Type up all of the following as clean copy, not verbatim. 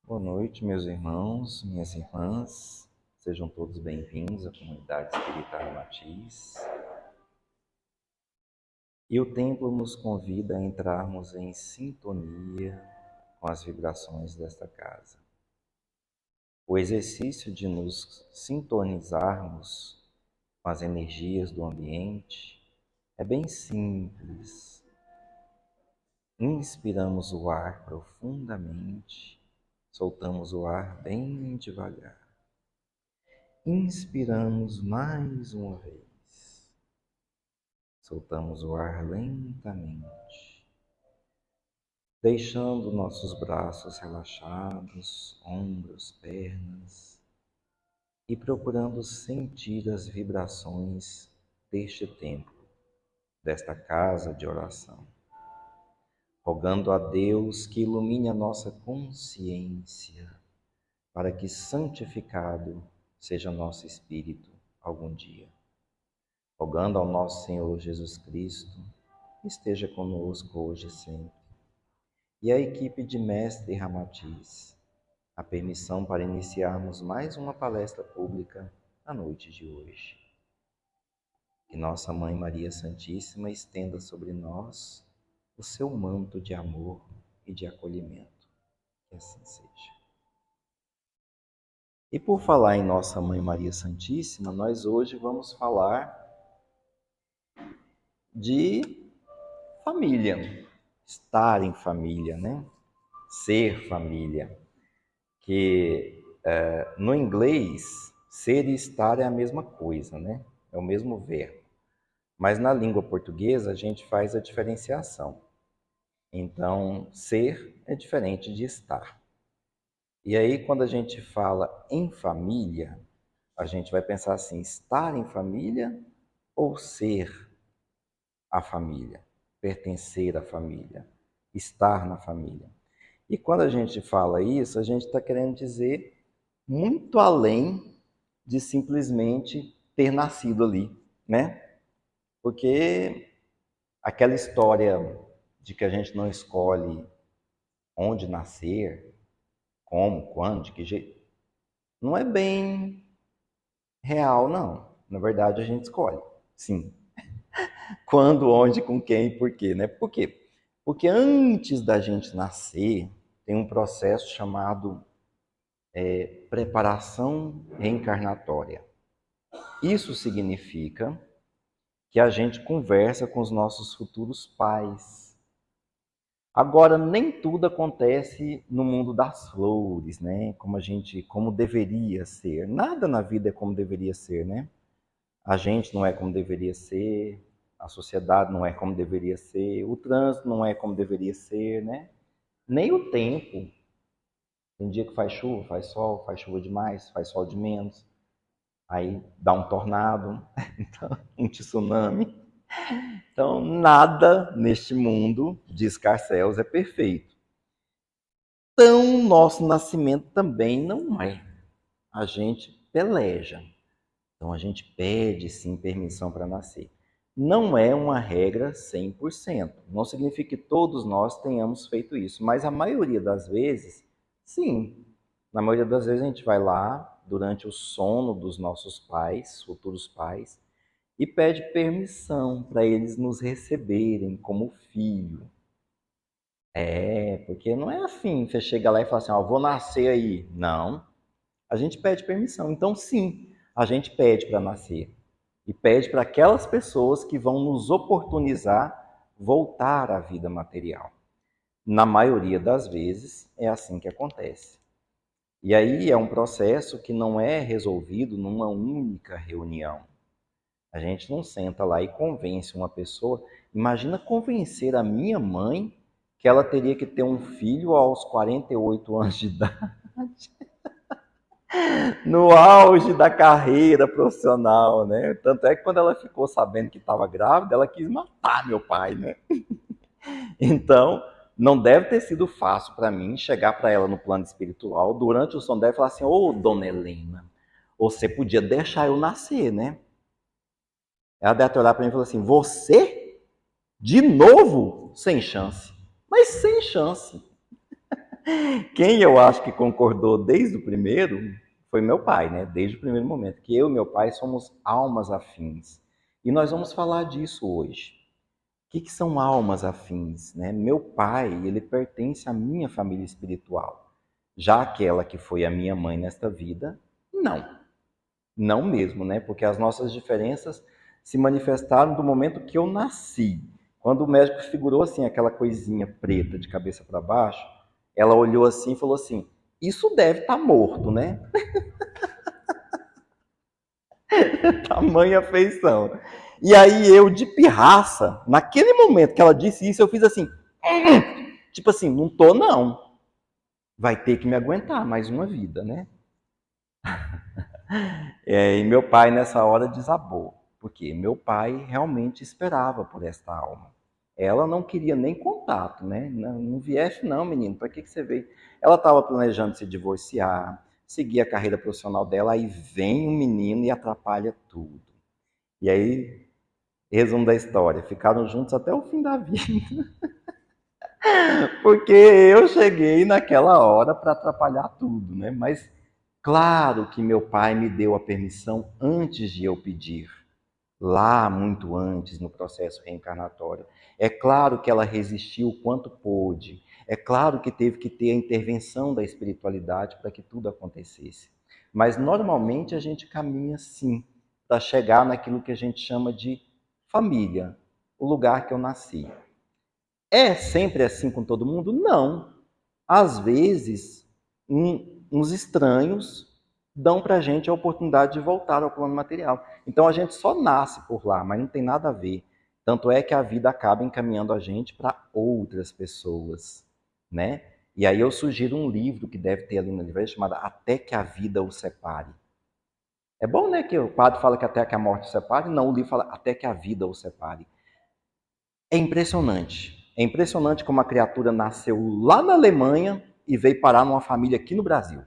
Boa noite, meus irmãos, minhas irmãs. Sejam todos bem-vindos à comunidade espírita Ramatiz. E o templo nos convida a entrarmos em sintonia com as vibrações desta casa. O exercício de nos sintonizarmos com as energias do ambiente é bem simples. Inspiramos o ar profundamente, soltamos o ar bem devagar. Inspiramos mais uma vez. Soltamos o ar lentamente, deixando nossos braços relaxados, ombros, pernas, e procurando sentir as vibrações deste templo, desta casa de oração. Rogando a Deus que ilumine a nossa consciência, para que santificado seja nosso espírito algum dia. Rogando ao nosso Senhor Jesus Cristo, esteja conosco hoje e sempre. E a equipe de Mestre Ramatiz, a permissão para iniciarmos mais uma palestra pública na noite de hoje. Que nossa Mãe Maria Santíssima estenda sobre nós o seu manto de amor e de acolhimento. Que assim seja. E por falar em nossa Mãe Maria Santíssima, nós hoje vamos falar de família, estar em família, né? Ser família. Que no inglês, ser e estar é a mesma coisa, né? É o mesmo verbo. Mas na língua portuguesa a gente faz a diferenciação. Então, ser é diferente de estar. E aí, quando a gente fala em família, a gente vai pensar assim, estar em família ou ser a família, pertencer à família, estar na família. E quando a gente fala isso, a gente está querendo dizer muito além de simplesmente ter nascido ali, né? Porque aquela história de que a gente não escolhe onde nascer, como, quando, de que jeito, não é bem real, não. Na verdade, a gente escolhe, sim. Quando, onde, com quem e por quê, né? Por quê? Porque antes da gente nascer, tem um processo chamado preparação reencarnatória. Isso significa que a gente conversa com os nossos futuros pais. Agora, nem tudo acontece no mundo das flores, né? Como deveria ser. Nada na vida é como deveria ser, né? A gente não é como deveria ser, a sociedade não é como deveria ser, o trânsito não é como deveria ser, né? Nem o tempo. Tem dia que faz sol, faz chuva demais, faz sol de menos. Aí dá um tornado, um tsunami. Então, nada neste mundo, diz Carcels, é perfeito. Então, nosso nascimento também não é. A gente peleja. Então, a gente pede, sim, permissão para nascer. Não é uma regra 100%. Não significa que todos nós tenhamos feito isso, mas a maioria das vezes, sim. Na maioria das vezes, a gente vai lá, durante o sono dos nossos pais, futuros pais, e pede permissão para eles nos receberem como filho. Porque não é assim, você chega lá e fala assim, ó, vou nascer aí. Não, a gente pede permissão. Então, sim, a gente pede para nascer. E pede para aquelas pessoas que vão nos oportunizar voltar à vida material. Na maioria das vezes, é assim que acontece. E aí é um processo que não é resolvido numa única reunião. A gente não senta lá e convence uma pessoa. Imagina convencer a minha mãe que ela teria que ter um filho aos 48 anos de idade, no auge da carreira profissional, né? Tanto é que quando ela ficou sabendo que estava grávida, ela quis matar meu pai, né? Então, não deve ter sido fácil para mim chegar para ela no plano espiritual durante o sono dela e falar assim: ô, dona Helena, você podia deixar eu nascer, né? Ela deve ter olhado para mim e falou assim: você? De novo? Sem chance. Mas sem chance. Quem eu acho que concordou desde o primeiro foi meu pai, né? Desde o primeiro momento, que eu e meu pai somos almas afins. E nós vamos falar disso hoje. O que são almas afins, né? Meu pai, ele pertence à minha família espiritual. Já aquela que foi a minha mãe nesta vida, não. Não mesmo, né? Porque as nossas diferenças se manifestaram do momento que eu nasci. Quando o médico figurou assim aquela coisinha preta de cabeça para baixo, ela olhou assim e falou assim: "Isso deve estar morto, né?" Tamanha afeição. E aí eu de pirraça, naquele momento que ela disse isso, eu fiz assim, tipo assim, não tô não. Vai ter que me aguentar mais uma vida, né? E meu pai nessa hora desabou, porque meu pai realmente esperava por esta alma. Ela não queria nem contato, né? Não, não viesse não, menino, para que você veio? Ela estava planejando se divorciar, seguir a carreira profissional dela, aí vem um menino e atrapalha tudo. E aí, resumo da história, ficaram juntos até o fim da vida, porque eu cheguei naquela hora para atrapalhar tudo, né? Mas claro que meu pai me deu a permissão antes de eu pedir, lá muito antes no processo reencarnatório. É claro que ela resistiu o quanto pôde. É claro que teve que ter a intervenção da espiritualidade para que tudo acontecesse. Mas normalmente a gente caminha sim para chegar naquilo que a gente chama de família, o lugar que eu nasci. É sempre assim com todo mundo? Não. Às vezes, uns estranhos dão para a gente a oportunidade de voltar ao plano material. Então a gente só nasce por lá, mas não tem nada a ver. Tanto é que a vida acaba encaminhando a gente para outras pessoas, né? E aí eu sugiro um livro que deve ter ali na livraria chamado Até que a Vida o Separe. É bom, né, que o padre fala que até que a morte o separe? Não, o livro fala até que a vida o separe. É impressionante. É impressionante como a criatura nasceu lá na Alemanha e veio parar numa família aqui no Brasil,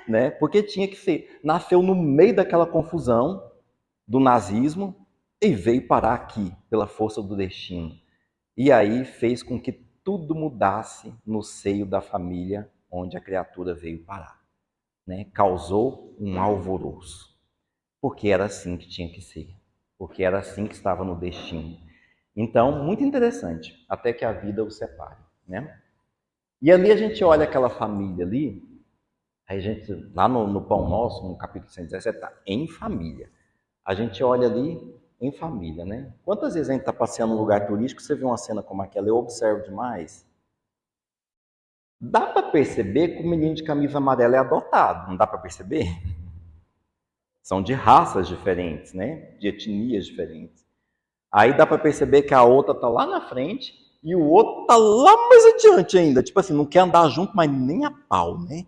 né? Porque tinha que ser. Nasceu no meio daquela confusão do nazismo e veio parar aqui pela força do destino. E aí fez com que tudo mudasse no seio da família onde a criatura veio parar, né? Causou um alvoroço, porque era assim que tinha que ser, porque era assim que estava no destino. Então, muito interessante, até que a vida os separe, né? E ali a gente olha aquela família ali, aí a gente, lá no Pão Nosso, no capítulo 117, está em família. A gente olha ali em família, né? Quantas vezes a gente está passeando num lugar turístico, você vê uma cena como aquela, eu observo demais. Dá para perceber que o menino de camisa amarela é adotado, não dá para perceber? São de raças diferentes, né? De etnias diferentes. Aí dá para perceber que a outra tá lá na frente e o outro tá lá mais adiante ainda. Tipo assim, não quer andar junto, mas nem a pau, né?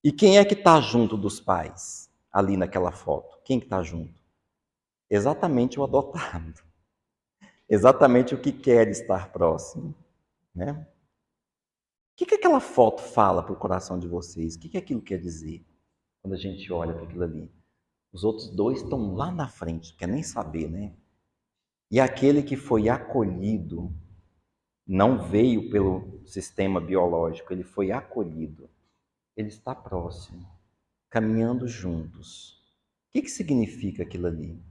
E quem é que tá junto dos pais ali naquela foto? Quem que tá junto? Exatamente o adotado. Exatamente o que quer estar próximo, né? O que aquela foto fala para o coração de vocês? O que aquilo quer dizer quando a gente olha para aquilo ali? Os outros dois estão lá na frente, não quer nem saber, né? E aquele que foi acolhido não veio pelo sistema biológico, ele foi acolhido. Ele está próximo, caminhando juntos. O que significa aquilo ali?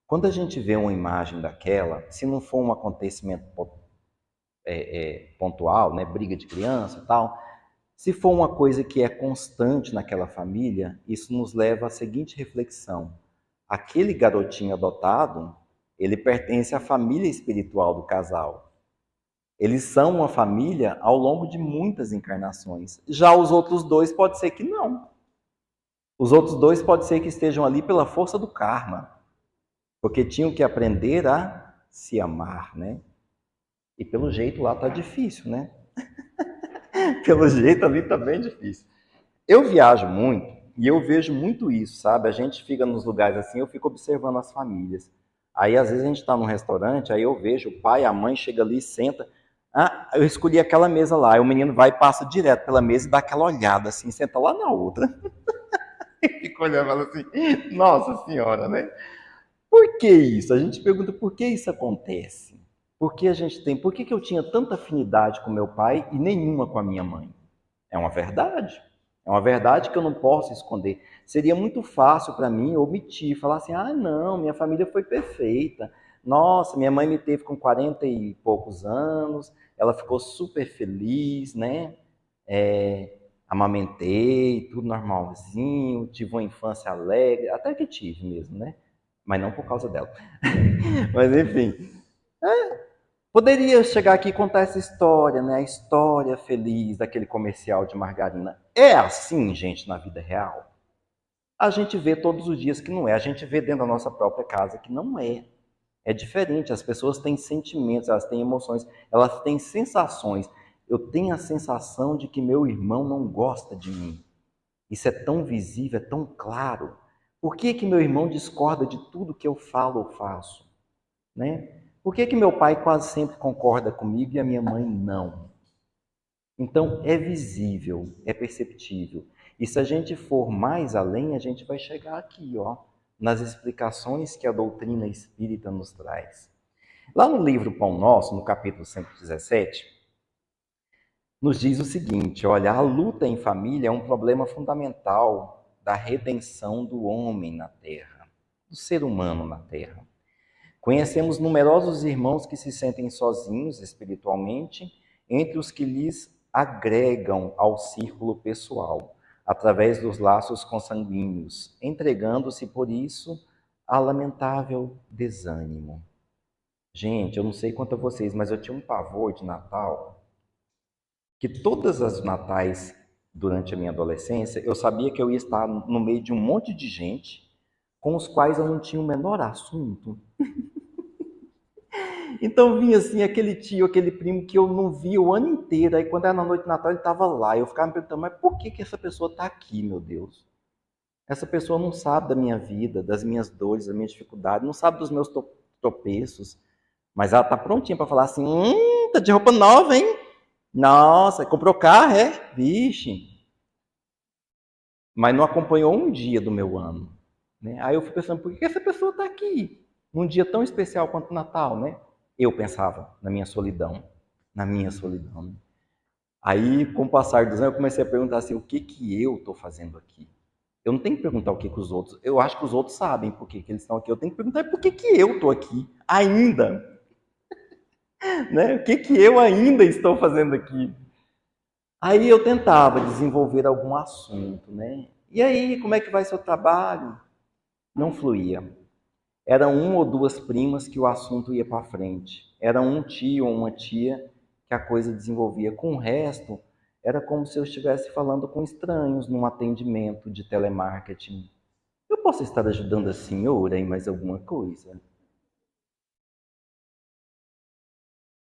Quando a gente vê uma imagem daquela, se não for um acontecimento pontual, né, briga de criança e tal, se for uma coisa que é constante naquela família, isso nos leva à seguinte reflexão: aquele garotinho adotado, ele pertence à família espiritual do casal. Eles são uma família ao longo de muitas encarnações. Já os outros dois pode ser que não. Os outros dois pode ser que estejam ali pela força do karma, porque tinham que aprender a se amar, né? E pelo jeito lá tá difícil, né? Pelo jeito ali tá bem difícil. Eu viajo muito e eu vejo muito isso, sabe? A gente fica nos lugares assim, eu fico observando as famílias. Aí às vezes a gente está num restaurante, aí eu vejo o pai, a mãe chega ali, senta. Ah, eu escolhi aquela mesa lá. Aí o menino vai e passa direto pela mesa e dá aquela olhada assim, senta lá na outra. E fica olhando e fala assim, nossa senhora, né? Por que isso? A gente pergunta por que isso acontece. Por que eu tinha tanta afinidade com meu pai e nenhuma com a minha mãe? É uma verdade. É uma verdade que eu não posso esconder. Seria muito fácil para mim omitir, falar assim: ah, não, minha família foi perfeita. Nossa, minha mãe me teve com 40 e poucos anos, ela ficou super feliz, né? Amamentei, tudo normalzinho, tive uma infância alegre, até que tive mesmo, né? Mas não por causa dela. Mas enfim, poderia chegar aqui e contar essa história, né? A história feliz daquele comercial de margarina. É assim, gente, na vida real? A gente vê todos os dias que não é. A gente vê dentro da nossa própria casa que não é. É diferente. As pessoas têm sentimentos, elas têm emoções, elas têm sensações. Eu tenho a sensação de que meu irmão não gosta de mim. Isso é tão visível, é tão claro. Por que que meu irmão discorda de tudo que eu falo ou faço? Né? Por que que meu pai quase sempre concorda comigo e a minha mãe não? Então, é visível, é perceptível. E se a gente for mais além, a gente vai chegar aqui, ó, nas explicações que a doutrina espírita nos traz. Lá no livro Pão Nosso, no capítulo 117, nos diz o seguinte: olha, a luta em família é um problema fundamental da redenção do homem na Terra, do ser humano na Terra. Conhecemos numerosos irmãos que se sentem sozinhos espiritualmente, entre os que lhes agregam ao círculo pessoal, através dos laços consanguíneos, entregando-se por isso a lamentável desânimo. Gente, eu não sei quanto a vocês, mas eu tinha um pavor de Natal, que todas as natais durante a minha adolescência, eu sabia que eu ia estar no meio de um monte de gente com os quais eu não tinha o menor assunto. Então vinha assim aquele tio, aquele primo que eu não via o ano inteiro. Aí quando era na noite de Natal ele estava lá. Eu ficava me perguntando, mas por que que essa pessoa está aqui, meu Deus? Essa pessoa não sabe da minha vida, das minhas dores, das minhas dificuldades, não sabe dos meus tropeços. Mas ela está prontinha para falar assim, tá de roupa nova, hein? Nossa, comprou carro, é? Vixe. Mas não acompanhou um dia do meu ano. Né? Aí eu fui pensando, por que essa pessoa está aqui? Num dia tão especial quanto o Natal, né? Eu pensava na minha solidão. Na minha solidão. Né? Aí, com o passar dos anos, eu comecei a perguntar assim, o que que eu estou fazendo aqui? Eu não tenho que perguntar o que que os outros... Eu acho que os outros sabem por que que eles estão aqui. Eu tenho que perguntar por que que eu estou aqui ainda. Né? O que que eu ainda estou fazendo aqui? Aí eu tentava desenvolver algum assunto, né? E aí, como é que vai seu trabalho? Não fluía. Era uma ou duas primas que o assunto ia para frente. Era um tio ou uma tia que a coisa desenvolvia. Com o resto, era como se eu estivesse falando com estranhos num atendimento de telemarketing. Eu posso estar ajudando a senhora em mais alguma coisa?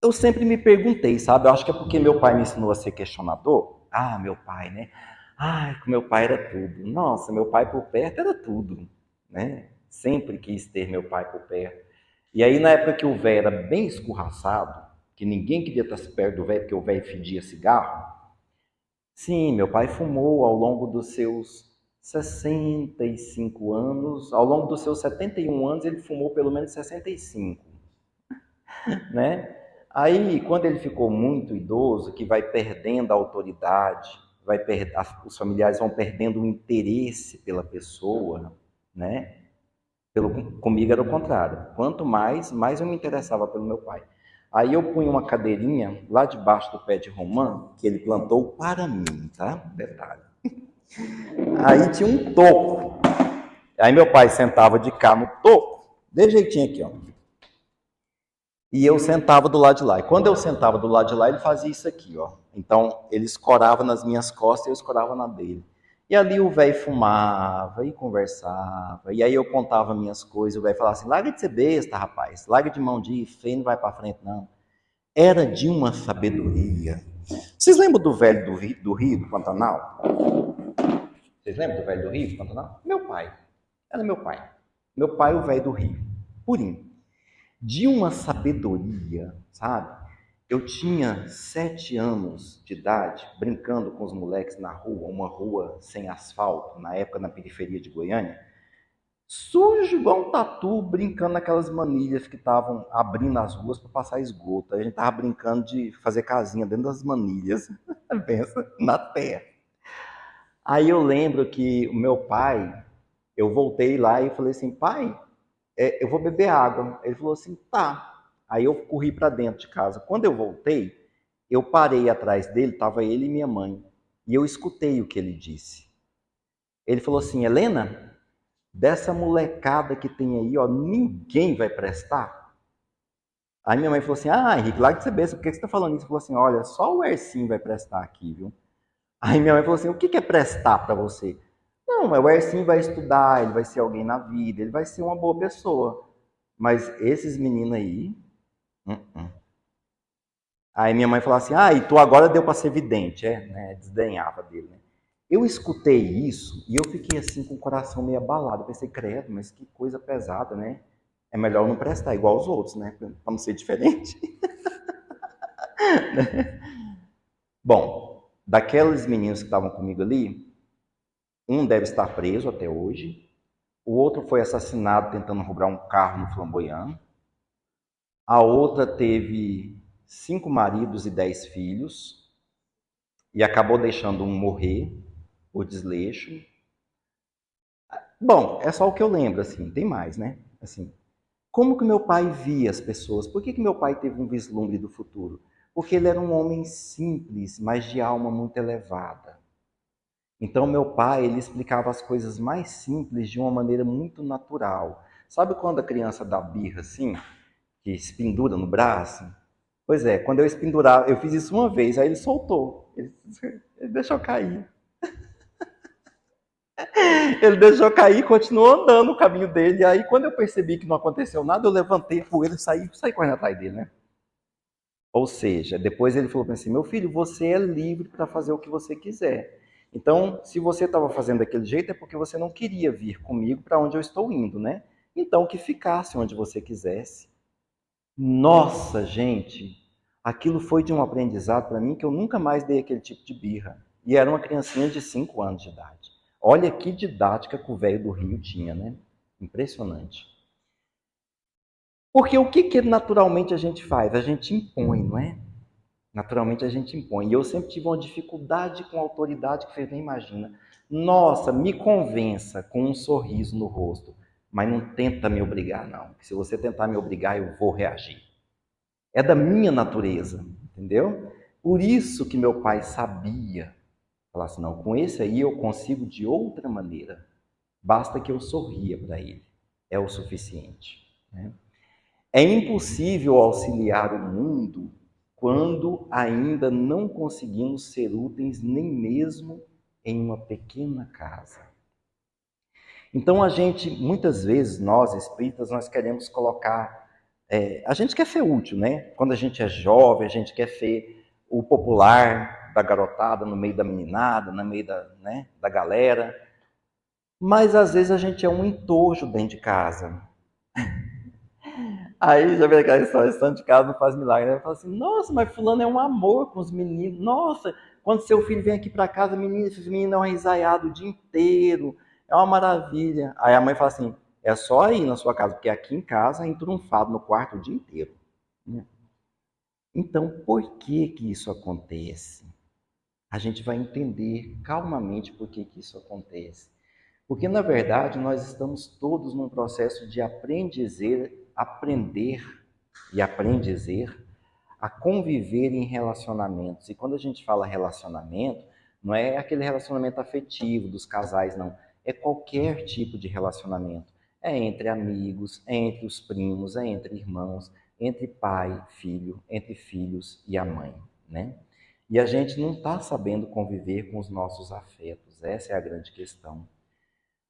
Eu sempre me perguntei, sabe? Eu acho que é porque meu pai me ensinou a ser questionador. Ah, meu pai, né? Ai, com meu pai era tudo. Nossa, meu pai por perto era tudo, né? Sempre quis ter meu pai por perto. E aí, na época que o velho era bem escorraçado, que ninguém queria estar perto do velho porque o velho fedia cigarro, sim, meu pai fumou ao longo dos seus 65 anos, ao longo dos seus 71 anos, ele fumou pelo menos 65, né? Aí, quando ele ficou muito idoso, que vai perdendo a autoridade, os familiares vão perdendo o interesse pela pessoa, né? Comigo era o contrário. Quanto mais, mais eu me interessava pelo meu pai. Aí eu punha uma cadeirinha lá debaixo do pé de romã, que ele plantou para mim, tá? Detalhe. Aí tinha um toco. Aí meu pai sentava de cá no toco, de jeitinho aqui, ó. E eu sentava do lado de lá. E quando eu sentava do lado de lá, ele fazia isso aqui, ó. Então, ele escorava nas minhas costas e eu escorava na dele. E ali o velho fumava e conversava. E aí eu contava minhas coisas. O velho falava assim: larga de ser besta, rapaz. Larga de mão disso. Feio não vai para frente, não. Era de uma sabedoria. Vocês lembram do velho do Rio, do Pantanal? Vocês lembram do velho do Rio, do Pantanal? Meu pai. Era meu pai. Meu pai, o velho do Rio. Purinho. De uma sabedoria, sabe? Eu tinha 7 anos de idade, brincando com os moleques na rua, uma rua sem asfalto, na época na periferia de Goiânia. sujo igual um tatu, brincando naquelas manilhas que estavam abrindo as ruas para passar esgoto. Aí a gente tava brincando de fazer casinha dentro das manilhas. Pensa na terra. Aí eu lembro que o meu pai, eu voltei lá e falei assim, pai, eu vou beber água. Ele falou assim, tá. Aí eu corri para dentro de casa. Quando eu voltei, eu parei atrás dele, tava ele e minha mãe. E eu escutei o que ele disse. Ele falou assim, Helena, dessa molecada que tem aí, ó, ninguém vai prestar. Aí minha mãe falou assim, Henrique, larga de ser besta, por que você tá falando isso? Ele falou assim, olha, só o Ercinho vai prestar aqui, viu? Aí minha mãe falou assim, o que é prestar para você? Não, o Ercinho vai estudar, ele vai ser alguém na vida, ele vai ser uma boa pessoa. Mas esses meninos aí... Aí minha mãe falou assim, e tu agora deu para ser vidente, né? Desdenhava dele, né? Eu escutei isso e eu fiquei assim com o coração meio abalado. Eu pensei, credo, mas que coisa pesada, né? É melhor não prestar igual os outros, né? Para não ser diferente. Bom, daqueles meninos que estavam comigo ali, um deve estar preso até hoje, o outro foi assassinado tentando roubar um carro no Flamboyant, a outra teve 5 maridos e 10 filhos e acabou deixando um morrer por desleixo. Bom, é só o que eu lembro, assim, tem mais, né? Assim, como que meu pai via as pessoas? Por que meu pai teve um vislumbre do futuro? Porque ele era um homem simples, mas de alma muito elevada. Então, meu pai, ele explicava as coisas mais simples de uma maneira muito natural. Sabe quando a criança dá birra assim, que se pendura no braço? Pois é, quando eu espendurava, eu fiz isso uma vez, aí ele soltou. Ele deixou cair. Ele deixou cair e continuou andando o caminho dele. E aí, quando eu percebi que não aconteceu nada, eu levantei a poeira e saí correndo atrás dele, né? Ou seja, depois ele falou para mim assim: meu filho, você é livre para fazer o que você quiser. Então, se você estava fazendo daquele jeito, é porque você não queria vir comigo para onde eu estou indo, né? Então, que ficasse onde você quisesse. Nossa, gente, aquilo foi de um aprendizado para mim que eu nunca mais dei aquele tipo de birra. E era uma criancinha de 5 anos de idade. Olha que didática que o velho do Rio tinha, né? Impressionante. Porque o que naturalmente a gente faz? A gente impõe, não é? Naturalmente a gente impõe. E eu sempre tive uma dificuldade com a autoridade que você nem imagina. Nossa, me convença com um sorriso no rosto, mas não tenta me obrigar, não. Porque se você tentar me obrigar, eu vou reagir. É da minha natureza, entendeu? Por isso que meu pai sabia. Falar assim, não, com esse aí eu consigo de outra maneira. Basta que eu sorria para ele. É o suficiente. Né? É impossível auxiliar o mundo quando ainda não conseguimos ser úteis nem mesmo em uma pequena casa. Então a gente, muitas vezes, nós espíritas, nós queremos colocar, a gente quer ser útil, né? Quando a gente é jovem, a gente quer ser o popular da garotada no meio da meninada, no meio da, né, da galera. Mas às vezes a gente é um entojo dentro de casa. Aí já vê aquela história, santo de casa não faz milagre. Ela fala assim, nossa, mas fulano é um amor com os meninos. Nossa, quando seu filho vem aqui para casa, menino, esses meninos é um risaiado o dia inteiro. É uma maravilha. Aí a mãe fala assim, é só aí na sua casa, porque aqui em casa é entrunfado no quarto o dia inteiro. Então, por que que isso acontece? A gente vai entender calmamente por que que isso acontece. Porque, na verdade, nós estamos todos num processo de aprender e aprender a conviver em relacionamentos. E quando a gente fala relacionamento, não é aquele relacionamento afetivo dos casais, não. É qualquer tipo de relacionamento. É entre amigos, é entre os primos, é entre irmãos, entre pai, filho, entre filhos e a mãe, né? E a gente não está sabendo conviver com os nossos afetos. Essa é a grande questão.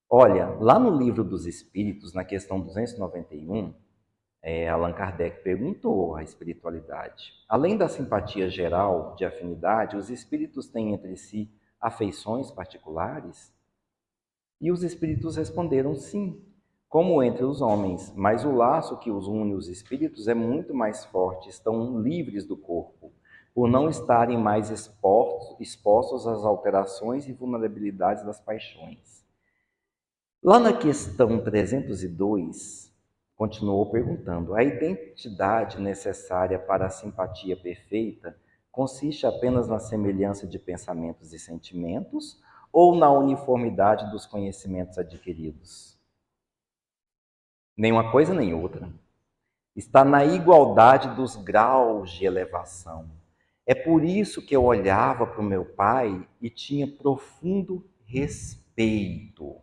Olha, lá no livro dos Espíritos, na questão 291, Allan Kardec perguntou à espiritualidade. Além da simpatia geral de afinidade, os espíritos têm entre si afeições particulares? E os espíritos responderam sim, como entre os homens, mas o laço que os une os espíritos é muito mais forte, estão livres do corpo, por não estarem mais expostos às alterações e vulnerabilidades das paixões. Lá na questão 302, continuou perguntando: a identidade necessária para a simpatia perfeita consiste apenas na semelhança de pensamentos e sentimentos ou na uniformidade dos conhecimentos adquiridos? Nenhuma coisa nem outra. Está na igualdade dos graus de elevação. É por isso que eu olhava para o meu pai e tinha profundo respeito.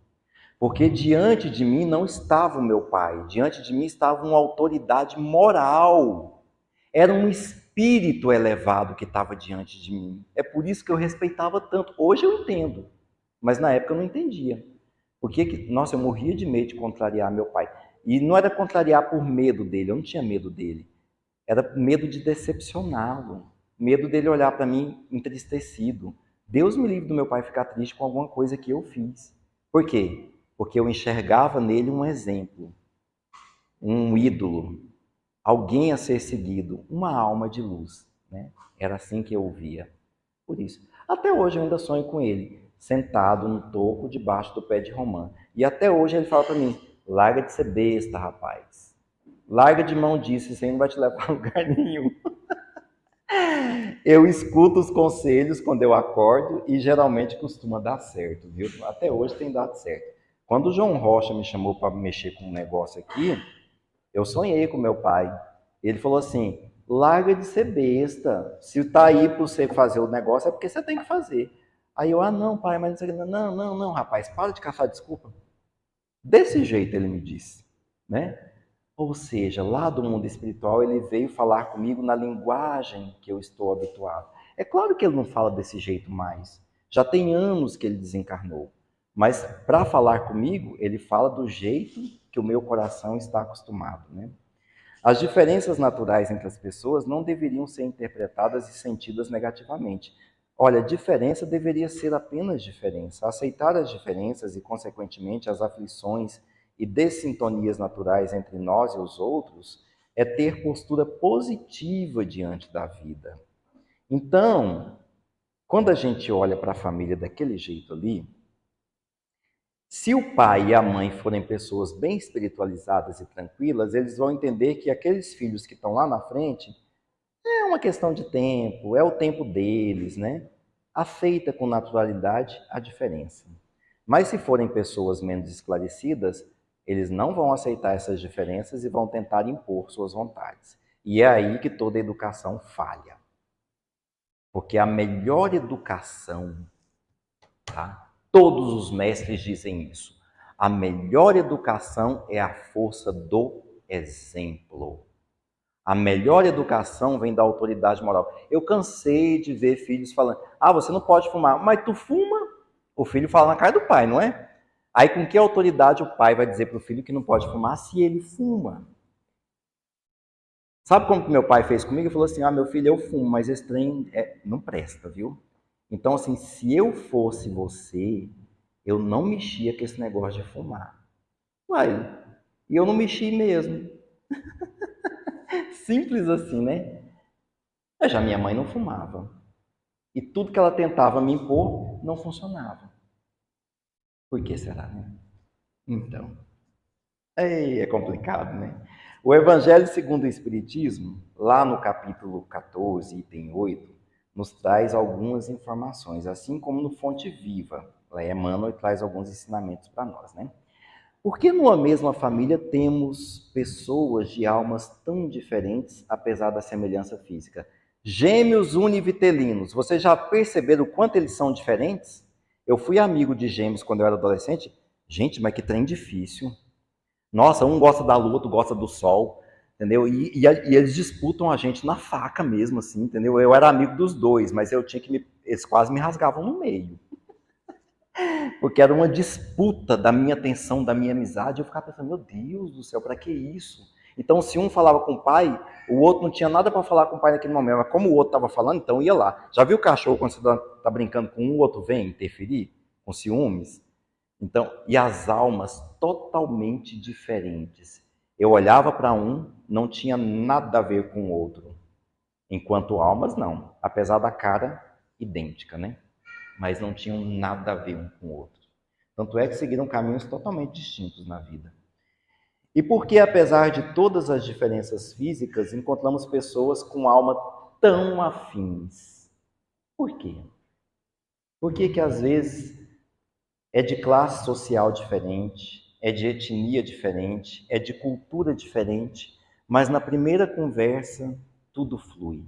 Porque diante de mim não estava o meu pai, diante de mim estava uma autoridade moral. Era um espírito elevado que estava diante de mim. É por isso que eu respeitava tanto. Hoje eu entendo, mas na época eu não entendia. Porque, nossa, eu morria de medo de contrariar meu pai. E não era contrariar por medo dele, eu não tinha medo dele. Era medo de decepcioná-lo, medo dele olhar para mim entristecido. Deus me livre do meu pai ficar triste com alguma coisa que eu fiz. Por quê? Porque eu enxergava nele um exemplo, um ídolo, alguém a ser seguido, uma alma de luz, né? Era assim que eu o via. Por isso, até hoje eu ainda sonho com ele, sentado no toco debaixo do pé de romã. E até hoje ele fala para mim: larga de ser besta, rapaz. Larga de mão disso, isso aí não vai te levar a lugar nenhum. Eu escuto os conselhos quando eu acordo e geralmente costuma dar certo, viu? Até hoje tem dado certo. Quando o João Rocha me chamou para mexer com um negócio aqui, eu sonhei com meu pai. Ele falou assim: larga de ser besta. Se tá aí para você fazer o negócio, é porque você tem que fazer. Aí eu, não, pai, mas não, rapaz, para de caçar desculpa. Desse jeito ele me disse, né? Ou seja, lá do mundo espiritual, ele veio falar comigo na linguagem que eu estou habituado. É claro que ele não fala desse jeito mais. Já tem anos que ele desencarnou. Mas para falar comigo, ele fala do jeito que o meu coração está acostumado, né? As diferenças naturais entre as pessoas não deveriam ser interpretadas e sentidas negativamente. Olha, diferença deveria ser apenas diferença. Aceitar as diferenças e, consequentemente, as aflições e dessintonias naturais entre nós e os outros é ter postura positiva diante da vida. Então, quando a gente olha para a família daquele jeito ali, se o pai e a mãe forem pessoas bem espiritualizadas e tranquilas, eles vão entender que aqueles filhos que estão lá na frente é uma questão de tempo, é o tempo deles, né? Aceita com naturalidade a diferença. Mas se forem pessoas menos esclarecidas, eles não vão aceitar essas diferenças e vão tentar impor suas vontades. E é aí que toda educação falha. Porque a melhor educação, tá? Todos os mestres dizem isso. A melhor educação é a força do exemplo. A melhor educação vem da autoridade moral. Eu cansei de ver filhos falando: você não pode fumar, mas tu fuma. O filho fala na cara do pai, não é? Aí com que autoridade o pai vai dizer para o filho que não pode fumar se ele fuma? Sabe como que meu pai fez comigo? Ele falou assim: meu filho, eu fumo, mas esse trem não presta, viu? Então, assim, se eu fosse você, eu não mexia com esse negócio de fumar. Uai, e eu não mexi mesmo. Simples assim, né? Já minha mãe não fumava. E tudo que ela tentava me impor não funcionava. Por que será, né? Então, é complicado, né? O Evangelho segundo o Espiritismo, lá no capítulo 14, item 8, nos traz algumas informações, assim como no Fonte Viva. Lá Emmanuel traz alguns ensinamentos para nós, né? Por que numa mesma família temos pessoas de almas tão diferentes, apesar da semelhança física? Gêmeos univitelinos, vocês já perceberam o quanto eles são diferentes? Eu fui amigo de gêmeos quando eu era adolescente. Gente, mas que trem difícil. Nossa, um gosta da lua, outro gosta do sol, entendeu? E eles disputam a gente na faca mesmo, assim, entendeu? Eu era amigo dos dois, mas eu tinha que eles quase me rasgavam no meio. Porque era uma disputa da minha atenção, da minha amizade. Eu ficava pensando, meu Deus do céu, para que isso? Então, se um falava com o pai, o outro não tinha nada para falar com o pai naquele momento. Mas como o outro estava falando, então ia lá. Já viu o cachorro quando você está brincando com um, o outro vem interferir? Com ciúmes? Então, e as almas totalmente diferentes. Eu olhava para um, não tinha nada a ver com o outro. Enquanto almas, não. Apesar da cara idêntica, né? Mas não tinham nada a ver um com o outro. Tanto é que seguiram caminhos totalmente distintos na vida. E por que, apesar de todas as diferenças físicas, encontramos pessoas com alma tão afins? Por quê? Por que que às vezes é de classe social diferente, é de etnia diferente, é de cultura diferente, mas na primeira conversa tudo flui?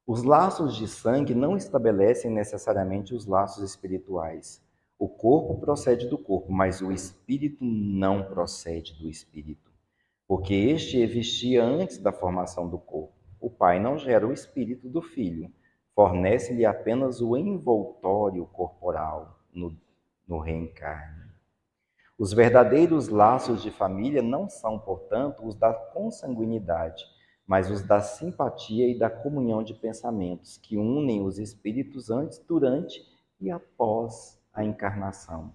Os laços de sangue não estabelecem necessariamente os laços espirituais. O corpo procede do corpo, mas o espírito não procede do espírito, porque este existia antes da formação do corpo. O pai não gera o espírito do filho, fornece-lhe apenas o envoltório corporal no reencarne. Os verdadeiros laços de família não são, portanto, os da consanguinidade, mas os da simpatia e da comunhão de pensamentos, que unem os espíritos antes, durante e após a encarnação.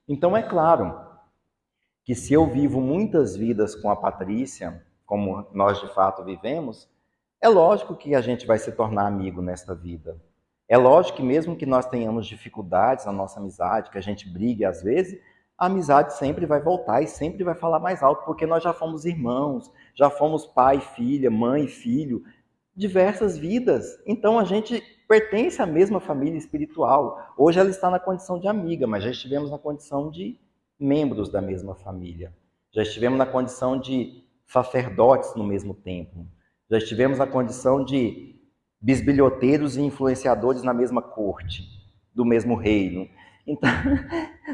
Então, é claro que se eu vivo muitas vidas com a Patrícia, como nós de fato vivemos, é lógico que a gente vai se tornar amigo nesta vida. É lógico que mesmo que nós tenhamos dificuldades na nossa amizade, que a gente brigue às vezes, a amizade sempre vai voltar e sempre vai falar mais alto, porque nós já fomos irmãos, já fomos pai e filha, mãe e filho, diversas vidas. Então a gente pertence à mesma família espiritual. Hoje ela está na condição de amiga, mas já estivemos na condição de membros da mesma família. Já estivemos na condição de sacerdotes no mesmo tempo. Já estivemos na condição de bisbilhoteiros e influenciadores na mesma corte, do mesmo reino. Então,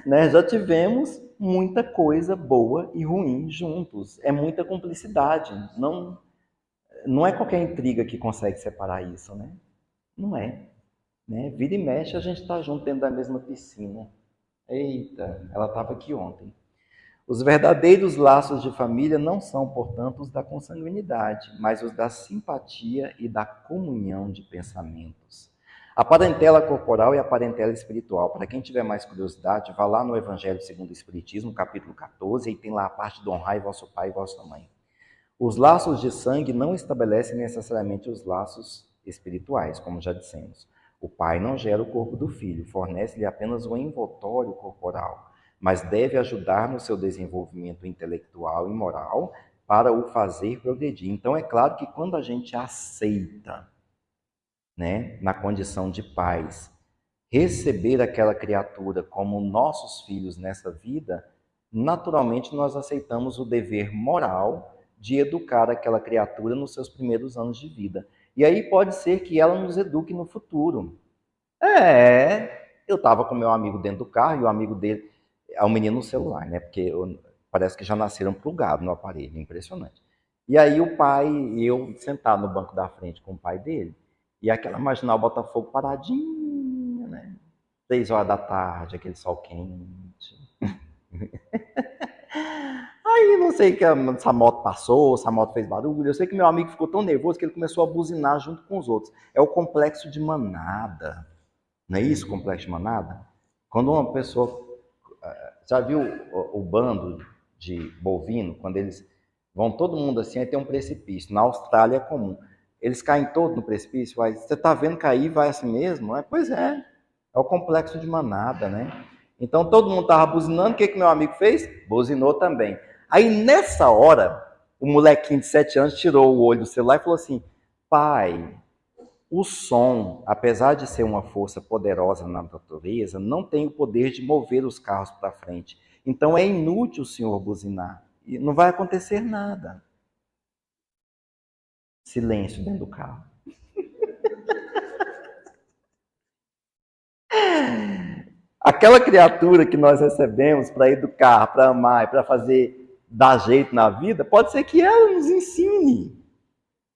né, já tivemos muita coisa boa e ruim juntos. É muita cumplicidade. Não é qualquer intriga que consegue separar isso, né? Não é. Né? Vira e mexe, a gente está junto dentro da mesma piscina. Eita, ela estava aqui ontem. Os verdadeiros laços de família não são, portanto, os da consanguinidade, mas os da simpatia e da comunhão de pensamentos. A parentela corporal e a parentela espiritual. Para quem tiver mais curiosidade, vá lá no Evangelho segundo o Espiritismo, capítulo 14, e tem lá a parte do honrai vosso pai e vossa mãe. Os laços de sangue não estabelecem necessariamente os laços espirituais, como já dissemos. O pai não gera o corpo do filho, fornece-lhe apenas o envoltório corporal, mas deve ajudar no seu desenvolvimento intelectual e moral para o fazer progredir. Então é claro que quando a gente aceita, né, na condição de pais, receber aquela criatura como nossos filhos nessa vida, naturalmente nós aceitamos o dever moral de educar aquela criatura nos seus primeiros anos de vida. E aí pode ser que ela nos eduque no futuro. Eu estava com meu amigo dentro do carro e o amigo dele é um menino no celular, né? Porque parece que já nasceram plugados no aparelho, impressionante. E aí o pai e eu sentado no banco da frente com o pai dele, e aquela marginal Botafogo paradinha, né? 6 horas da tarde, aquele sol quente. Aí não sei que essa moto passou, essa moto fez barulho. Eu sei que meu amigo ficou tão nervoso que ele começou a buzinar junto com os outros. É o complexo de manada. Não é isso, complexo de manada? Quando uma pessoa... Já viu o bando de bovino? Quando eles vão todo mundo assim, aí tem um precipício. Na Austrália é comum. Eles caem todos no precipício. Você está vendo cair, vai assim mesmo? Pois é. É o complexo de manada, né? Então todo mundo estava buzinando. O que meu amigo fez? Buzinou também. Aí nessa hora, o molequinho de 7 anos tirou o olho do celular e falou assim: pai, o som, apesar de ser uma força poderosa na natureza, não tem o poder de mover os carros para frente. Então é inútil o senhor buzinar. E não vai acontecer nada. Silêncio dentro do carro. Aquela criatura que nós recebemos para educar, para amar e para fazer dar jeito na vida, pode ser que ela nos ensine.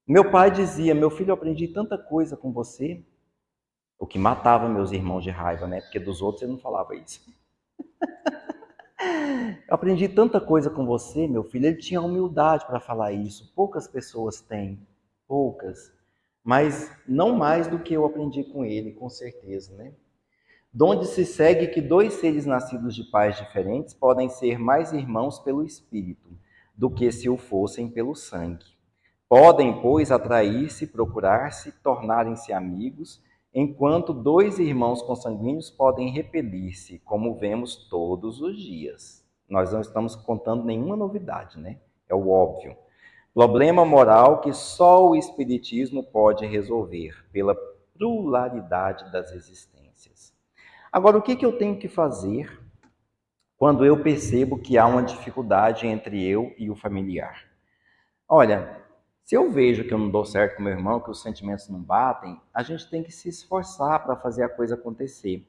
Meu pai dizia: meu filho, eu aprendi tanta coisa com você. O que matava meus irmãos de raiva, né? Porque dos outros ele não falava isso. Eu aprendi tanta coisa com você, meu filho. Ele tinha humildade para falar isso. Poucas pessoas têm, poucas. Mas não mais do que eu aprendi com ele, com certeza, né? Donde se segue que 2 seres nascidos de pais diferentes podem ser mais irmãos pelo espírito do que se o fossem pelo sangue. Podem, pois, atrair-se, procurar-se, tornarem-se amigos, enquanto dois irmãos consanguíneos podem repelir-se, como vemos todos os dias. Nós não estamos contando nenhuma novidade, né? É o óbvio. Problema moral que só o Espiritismo pode resolver, pela pluralidade das existências. Agora, o que eu tenho que fazer quando eu percebo que há uma dificuldade entre eu e o familiar? Olha, se eu vejo que eu não dou certo com meu irmão, que os sentimentos não batem, a gente tem que se esforçar para fazer a coisa acontecer.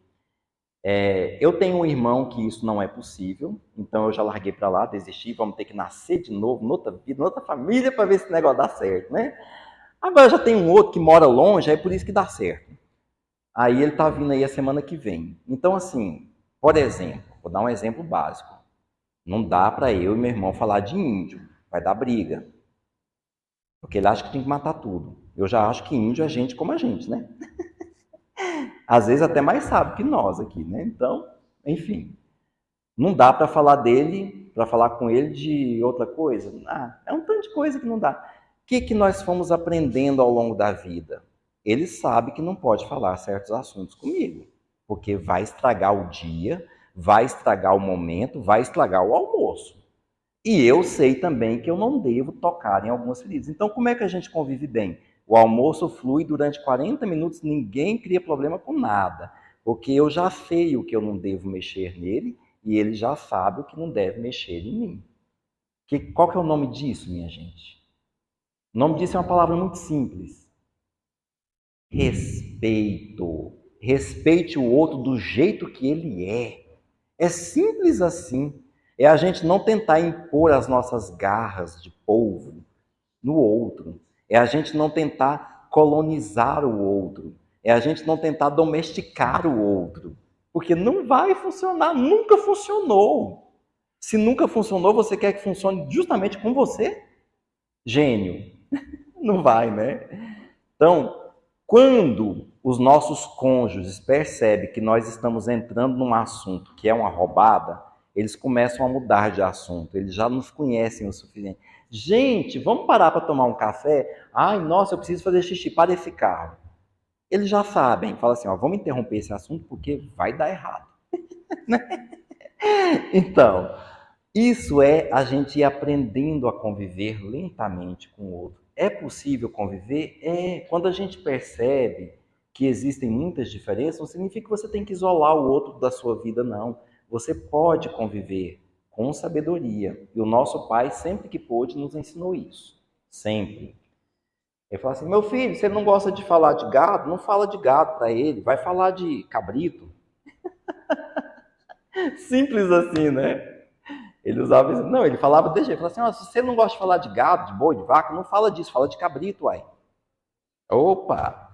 Eu tenho um irmão que isso não é possível, então eu já larguei para lá, desisti, vamos ter que nascer de novo, noutra vida, noutra família, para ver se o negócio dá certo, né? Agora já tem um outro que mora longe, aí por isso que dá certo. Aí ele tá vindo aí a semana que vem. Então, assim, por exemplo, vou dar um exemplo básico. Não dá para eu e meu irmão falar de índio, vai dar briga. Porque ele acha que tem que matar tudo. Eu já acho que índio é gente como a gente, né? Às vezes até mais sabe que nós aqui, né? Então, enfim. Não dá para falar dele, para falar com ele de outra coisa. É um tanto de coisa que não dá. O que nós fomos aprendendo ao longo da vida? Ele sabe que não pode falar certos assuntos comigo, porque vai estragar o dia, vai estragar o momento, vai estragar o almoço. E eu sei também que eu não devo tocar em algumas feridas. Então, como é que a gente convive bem? O almoço flui durante 40 minutos, ninguém cria problema com nada, porque eu já sei o que eu não devo mexer nele e ele já sabe o que não deve mexer em mim. Qual que é o nome disso, minha gente? O nome disso é uma palavra muito simples. Respeito. Respeite o outro do jeito que ele é. É simples assim. É a gente não tentar impor as nossas garras de polvo no outro. É a gente não tentar colonizar o outro. É a gente não tentar domesticar o outro. Porque não vai funcionar, nunca funcionou. Se nunca funcionou, você quer que funcione justamente com você? Gênio. Não vai, né? Então, quando os nossos cônjuges percebem que nós estamos entrando num assunto que é uma roubada, eles começam a mudar de assunto, eles já nos conhecem o suficiente. Gente, vamos parar para tomar um café? Ai, nossa, eu preciso fazer xixi, para esse carro. Eles já sabem, fala assim, ó, vamos interromper esse assunto porque vai dar errado. Então, isso é a gente ir aprendendo a conviver lentamente com o outro. É possível conviver? É. Quando a gente percebe que existem muitas diferenças, não significa que você tem que isolar o outro da sua vida, não. Você pode conviver com sabedoria. E o nosso pai, sempre que pôde, nos ensinou isso. Sempre. Ele fala assim, meu filho, se ele não gosta de falar de gado, não fala de gado para ele, vai falar de cabrito. Simples assim, né? Ele usava isso. Não, ele falava desse jeito. Ele falava assim, se você não gosta de falar de gado, de boi, de vaca, não fala disso, fala de cabrito, uai. Opa!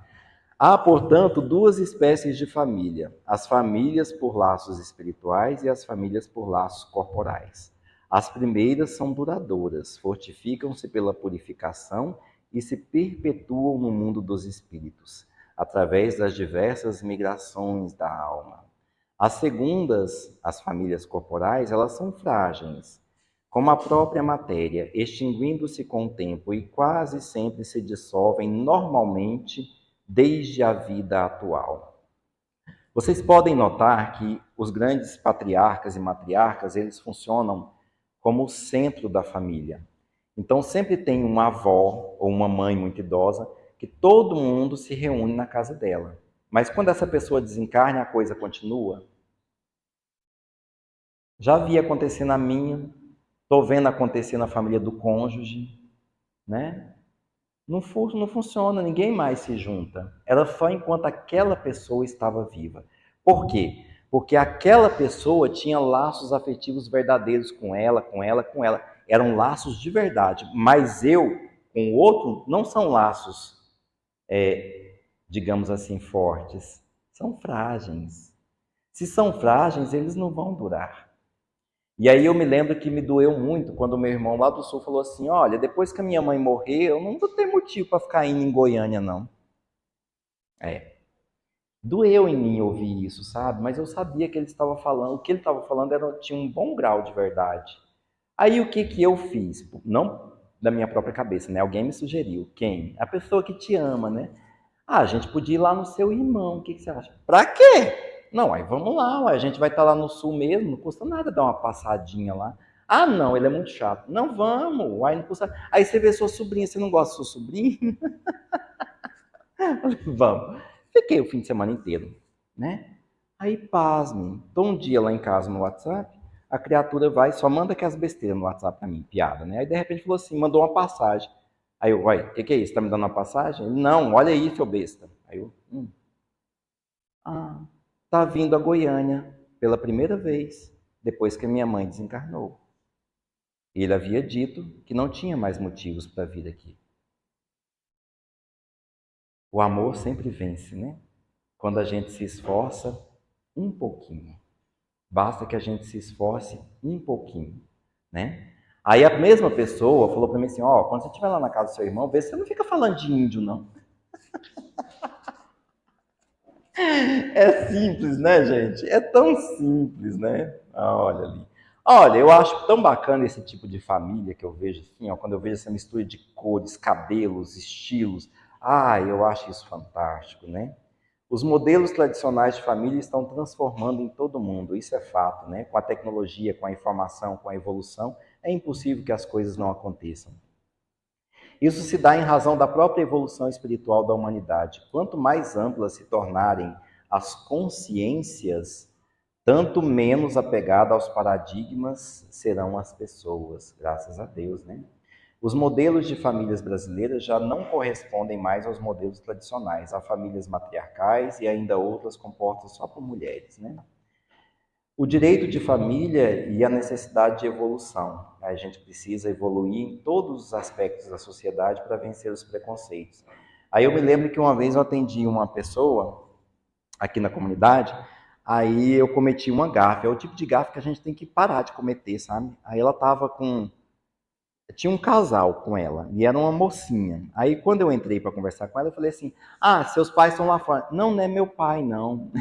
Há, portanto, duas espécies de família: as famílias por laços espirituais e as famílias por laços corporais. As primeiras são duradouras, fortificam-se pela purificação e se perpetuam no mundo dos espíritos, através das diversas migrações da alma. As segundas, as famílias corporais, elas são frágeis, como a própria matéria, extinguindo-se com o tempo e quase sempre se dissolvem normalmente desde a vida atual. Vocês podem notar que os grandes patriarcas e matriarcas, eles funcionam como o centro da família. Então sempre tem uma avó ou uma mãe muito idosa que todo mundo se reúne na casa dela. Mas quando essa pessoa desencarna, a coisa continua. Já vi acontecer na minha, estou vendo acontecer na família do cônjuge, né? Não funciona, ninguém mais se junta. Era só enquanto aquela pessoa estava viva. Por quê? Porque aquela pessoa tinha laços afetivos verdadeiros com ela, com ela, com ela. Eram laços de verdade. Mas eu, com o outro, não são laços, digamos assim, fortes. São frágeis. Se são frágeis, eles não vão durar. E aí eu me lembro que me doeu muito quando o meu irmão lá do sul falou assim, olha, depois que a minha mãe morrer, eu não vou ter motivo para ficar indo em Goiânia, não. Doeu em mim ouvir isso, sabe? Mas eu sabia que ele estava falando, o que ele estava falando tinha um bom grau de verdade. Aí o que eu fiz? Não da minha própria cabeça, né? Alguém me sugeriu. Quem? A pessoa que te ama, né? Ah, a gente podia ir lá no seu irmão, o que você acha? Pra quê? Não, aí vamos lá, ué, a gente vai estar lá no sul mesmo, não custa nada dar uma passadinha lá. Ah, não, ele é muito chato. Não, vamos, uai, não custa. Aí você vê sua sobrinha, você não gosta do seu sobrinho? Vamos. Fiquei o fim de semana inteiro, né? Aí, pasme, tô um dia lá em casa no WhatsApp, a criatura vai, só manda aquelas besteiras no WhatsApp pra mim, piada, né? Aí, de repente, falou assim, mandou uma passagem. Aí eu, uai, o que é isso? Tá me dando uma passagem? Ele, não, olha aí, seu besta. Aí eu, ah, tá vindo a Goiânia pela primeira vez, depois que a minha mãe desencarnou. Ele havia dito que não tinha mais motivos para vir aqui. O amor sempre vence, né? Quando a gente se esforça um pouquinho. Basta que a gente se esforce um pouquinho, né? Aí a mesma pessoa falou para mim assim, ó, quando você estiver lá na casa do seu irmão, vê se você não fica falando de índio, não. É simples, né, gente? É tão simples, né? Ah, olha ali. Olha, eu acho tão bacana esse tipo de família que eu vejo assim, ó, quando eu vejo essa mistura de cores, cabelos, estilos. Ah, eu acho isso fantástico, né? Os modelos tradicionais de família estão transformando em todo mundo, isso é fato, né? Com a tecnologia, com a informação, com a evolução, é impossível que as coisas não aconteçam. Isso se dá em razão da própria evolução espiritual da humanidade. Quanto mais amplas se tornarem as consciências, tanto menos apegada aos paradigmas serão as pessoas, graças a Deus, né? Os modelos de famílias brasileiras já não correspondem mais aos modelos tradicionais. Há famílias matriarcais e ainda outras compostas só por mulheres, né? O direito de família e a necessidade de evolução. A gente precisa evoluir em todos os aspectos da sociedade para vencer os preconceitos. Aí eu me lembro que uma vez eu atendi uma pessoa aqui na comunidade, aí eu cometi uma gafe. É o tipo de gafe que a gente tem que parar de cometer, sabe? Aí ela estava com... Tinha um casal com ela, e era uma mocinha. Aí quando eu entrei para conversar com ela, eu falei assim, ah, seus pais estão lá fora. Não, não é meu pai, não.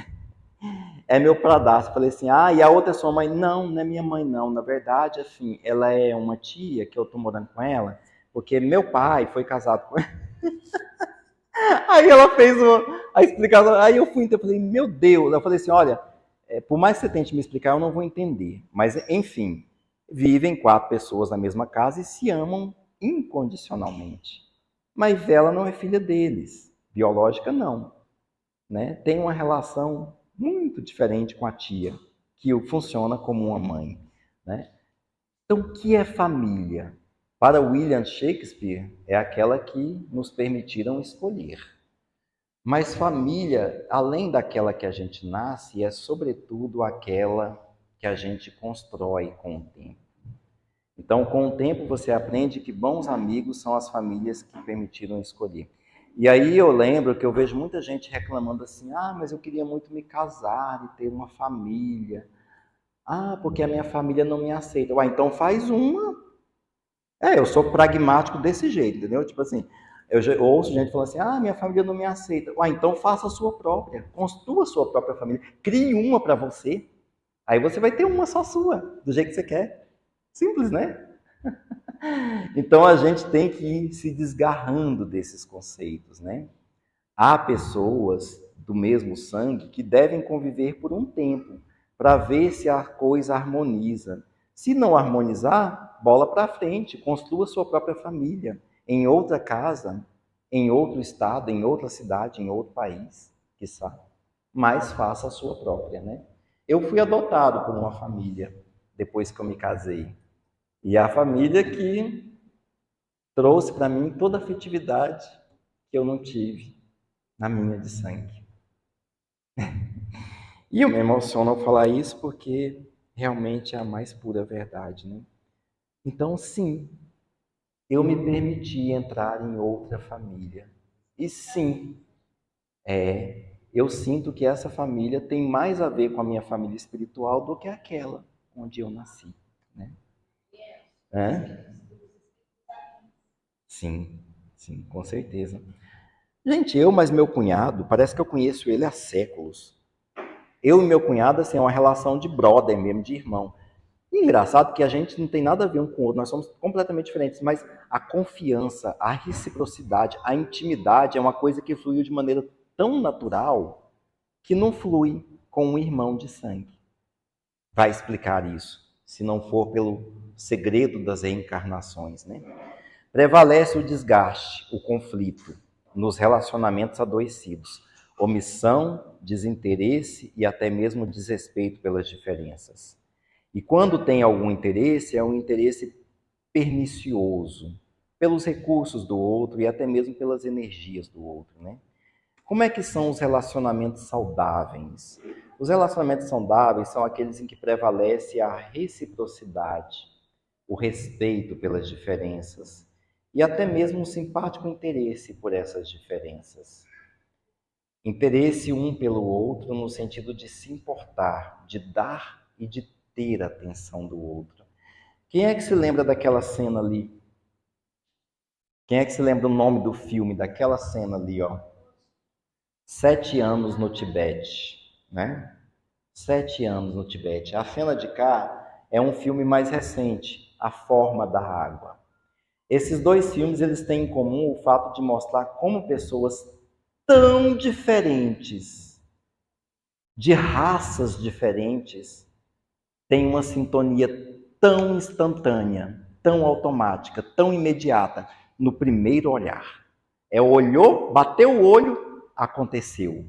É meu padrasto. Falei assim, ah, e a outra é sua mãe? Não, não é minha mãe, não. Na verdade, assim, ela é uma tia que eu tô morando com ela, porque meu pai foi casado com ela. Aí ela fez a explicação, aí eu fui, então eu falei, meu Deus. Eu falei assim, olha, por mais que você tente me explicar, eu não vou entender. Mas, enfim, vivem 4 pessoas na mesma casa e se amam incondicionalmente. Mas ela não é filha deles, biológica não, né? Tem uma relação muito diferente com a tia, que funciona como uma mãe, né? Então, o que é família? Para William Shakespeare, é aquela que nos permitiram escolher. Mas família, além daquela que a gente nasce, é sobretudo aquela que a gente constrói com o tempo. Então, com o tempo, você aprende que bons amigos são as famílias que permitiram escolher. E aí eu lembro que eu vejo muita gente reclamando assim: ah, mas eu queria muito me casar e ter uma família. Ah, porque a minha família não me aceita. Ué, então faz uma. Eu sou pragmático desse jeito, entendeu? Tipo assim, eu já ouço gente falando assim: ah, minha família não me aceita. Ué, então faça a sua própria. Construa a sua própria família. Crie uma para você. Aí você vai ter uma só sua, do jeito que você quer. Simples, né? Então a gente tem que ir se desgarrando desses conceitos, né? Há pessoas do mesmo sangue que devem conviver por um tempo para ver se a coisa harmoniza. Se não harmonizar, bola para frente, construa sua própria família em outra casa, em outro estado, em outra cidade, em outro país, quiçá. Mas faça a sua própria, né? Eu fui adotado por uma família depois que eu me casei. E a família que trouxe para mim toda a afetividade que eu não tive na minha de sangue. E eu me emociono ao falar isso porque realmente é a mais pura verdade, né? Então, sim, eu me permiti entrar em outra família. E sim, eu sinto que essa família tem mais a ver com a minha família espiritual do que aquela onde eu nasci, né? É? Sim, sim, com certeza. Gente, eu mais meu cunhado, parece que eu conheço ele há séculos. Eu e meu cunhado, assim, é uma relação de brother mesmo, de irmão. Engraçado que a gente não tem nada a ver um com o outro, nós somos completamente diferentes, mas a confiança, a reciprocidade, a intimidade é uma coisa que fluiu de maneira tão natural que não flui com um irmão de sangue. Vai explicar isso, se não for pelo segredo das reencarnações, né? Prevalece o desgaste, o conflito nos relacionamentos adoecidos, omissão, desinteresse e até mesmo desrespeito pelas diferenças. E quando tem algum interesse, é um interesse pernicioso pelos recursos do outro e até mesmo pelas energias do outro, né? Como é que são os relacionamentos saudáveis? Os relacionamentos saudáveis são aqueles em que prevalece a reciprocidade, o respeito pelas diferenças e até mesmo um simpático interesse por essas diferenças. Interesse um pelo outro no sentido de se importar, de dar e de ter atenção do outro. Quem é que se lembra daquela cena ali? Quem é que se lembra o nome do filme, daquela cena ali, ó? 7 anos no Tibete, né? 7 anos no Tibete. A cena de cá é um filme mais recente, A Forma da Água. Esses dois filmes eles têm em comum o fato de mostrar como pessoas tão diferentes, de raças diferentes, têm uma sintonia tão instantânea, tão automática, tão imediata, no primeiro olhar. Olhou, bateu o olho, aconteceu,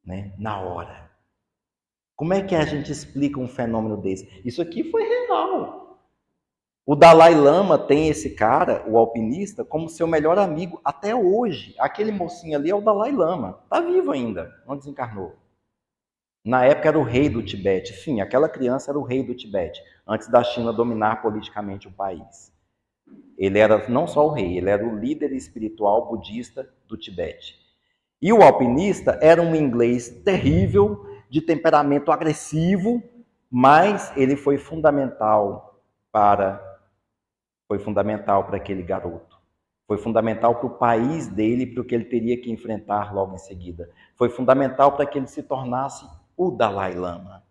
né? Na hora. Como é que a gente explica um fenômeno desse? Isso aqui foi real. O Dalai Lama tem esse cara, o alpinista, como seu melhor amigo até hoje. Aquele mocinho ali é o Dalai Lama. Está vivo ainda, não desencarnou. Na época era o rei do Tibete. Sim, aquela criança era o rei do Tibete, antes da China dominar politicamente o país. Ele era não só o rei, ele era o líder espiritual budista do Tibete. E o alpinista era um inglês terrível, de temperamento agressivo, mas ele foi fundamental para aquele garoto. Foi fundamental para o país dele, para o que ele teria que enfrentar logo em seguida. Foi fundamental para que ele se tornasse o Dalai Lama.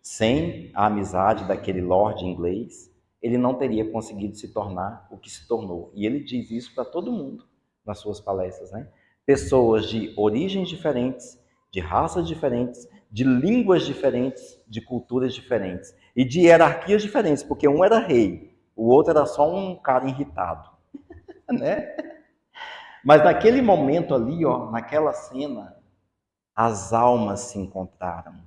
Sem a amizade daquele lord inglês, ele não teria conseguido se tornar o que se tornou. E ele diz isso para todo mundo nas suas palestras, né? Pessoas de origens diferentes, de raças diferentes, de línguas diferentes, de culturas diferentes e de hierarquias diferentes, porque um era rei, o outro era só um cara irritado, né? Mas naquele momento ali, ó, naquela cena, as almas se encontraram.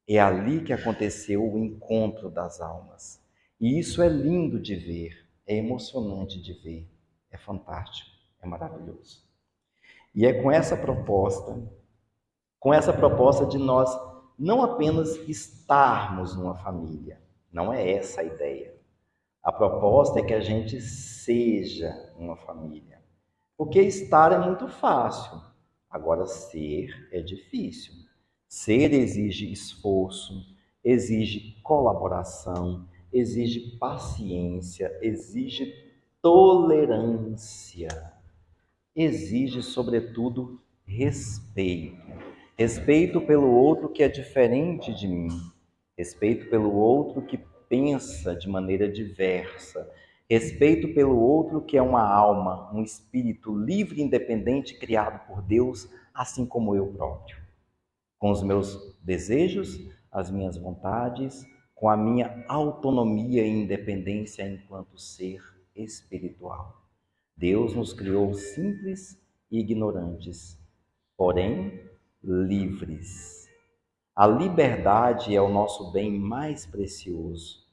É ali que aconteceu o encontro das almas. E isso é lindo de ver, é emocionante de ver, é fantástico, é maravilhoso. E é com essa proposta de nós não apenas estarmos numa família, não é essa a ideia. A proposta é que a gente seja uma família. Porque estar é muito fácil, agora ser é difícil. Ser exige esforço, exige colaboração, exige paciência, exige tolerância, exige, sobretudo, respeito. Respeito pelo outro que é diferente de mim, respeito pelo outro que pensa de maneira diversa, respeito pelo outro que é uma alma, um espírito livre e independente criado por Deus, assim como eu próprio, com os meus desejos, as minhas vontades, com a minha autonomia e independência enquanto ser espiritual. Deus nos criou simples e ignorantes, porém livres. A liberdade é o nosso bem mais precioso.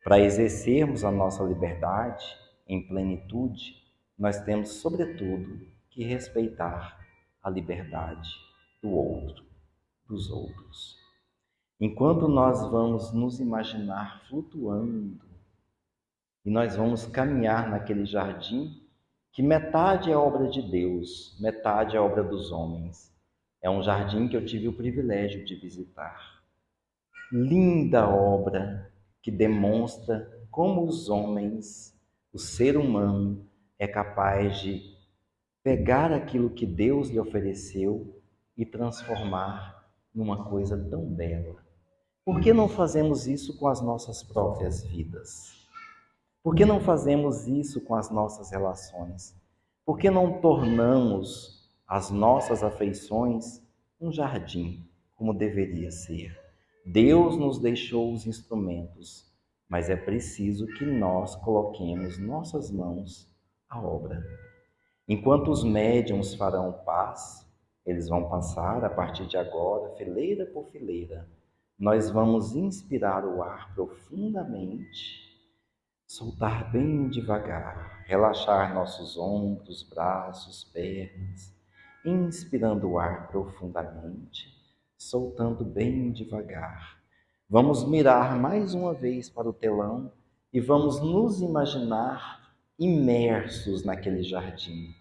Para exercermos a nossa liberdade em plenitude, nós temos, sobretudo, que respeitar a liberdade do outro, dos outros. Enquanto nós vamos nos imaginar flutuando e nós vamos caminhar naquele jardim que metade é obra de Deus, metade é obra dos homens. É um jardim que eu tive o privilégio de visitar. Linda obra que demonstra como os homens, o ser humano, é capaz de pegar aquilo que Deus lhe ofereceu e transformar numa coisa tão bela. Por que não fazemos isso com as nossas próprias vidas? Por que não fazemos isso com as nossas relações? Por que não tornamos as nossas afeições um jardim, como deveria ser? Deus nos deixou os instrumentos, mas é preciso que nós coloquemos nossas mãos à obra. Enquanto os médiuns farão paz, eles vão passar a partir de agora, fileira por fileira. Nós vamos inspirar o ar profundamente, soltar bem devagar, relaxar nossos ombros, braços, pernas, inspirando o ar profundamente, soltando bem devagar. Vamos mirar mais uma vez para o telão e vamos nos imaginar imersos naquele jardim.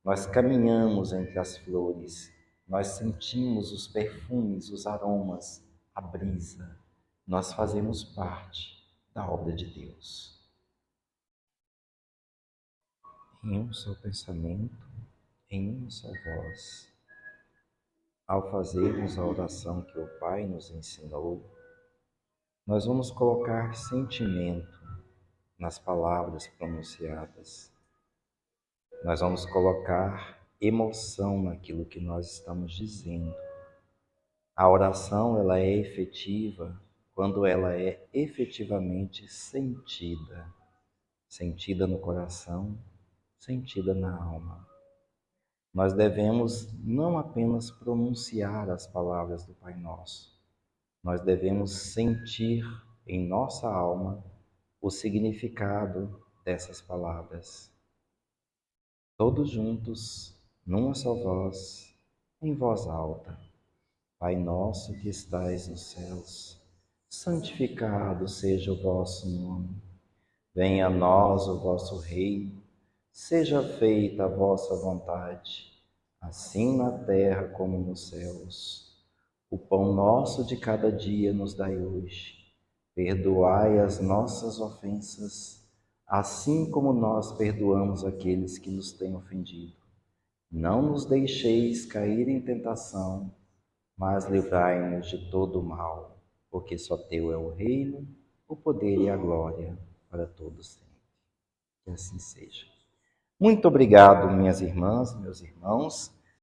Nós caminhamos entre as flores, nós sentimos os perfumes, os aromas, a brisa. Nós fazemos parte da obra de Deus. Em um só pensamento, em uma só voz, ao fazermos a oração que o Pai nos ensinou, nós vamos colocar sentimento nas palavras pronunciadas. Nós vamos colocar emoção naquilo que nós estamos dizendo. A oração, ela é efetiva quando ela é efetivamente sentida. Sentida no coração, sentida na alma. Nós devemos não apenas pronunciar as palavras do Pai Nosso, nós devemos sentir em nossa alma o significado dessas palavras. Todos juntos, numa só voz, em voz alta. Pai nosso que estais nos céus, santificado seja o vosso nome. Venha a nós o vosso reino, seja feita a vossa vontade, assim na terra como nos céus. O pão nosso de cada dia nos dai hoje. Perdoai as nossas ofensas, assim como nós perdoamos aqueles que nos têm ofendido. Não nos deixeis cair em tentação, mas livrai-nos de todo o mal, porque só teu é o reino, o poder e a glória para todos sempre. Que assim seja. Muito obrigado, minhas irmãs, meus irmãos.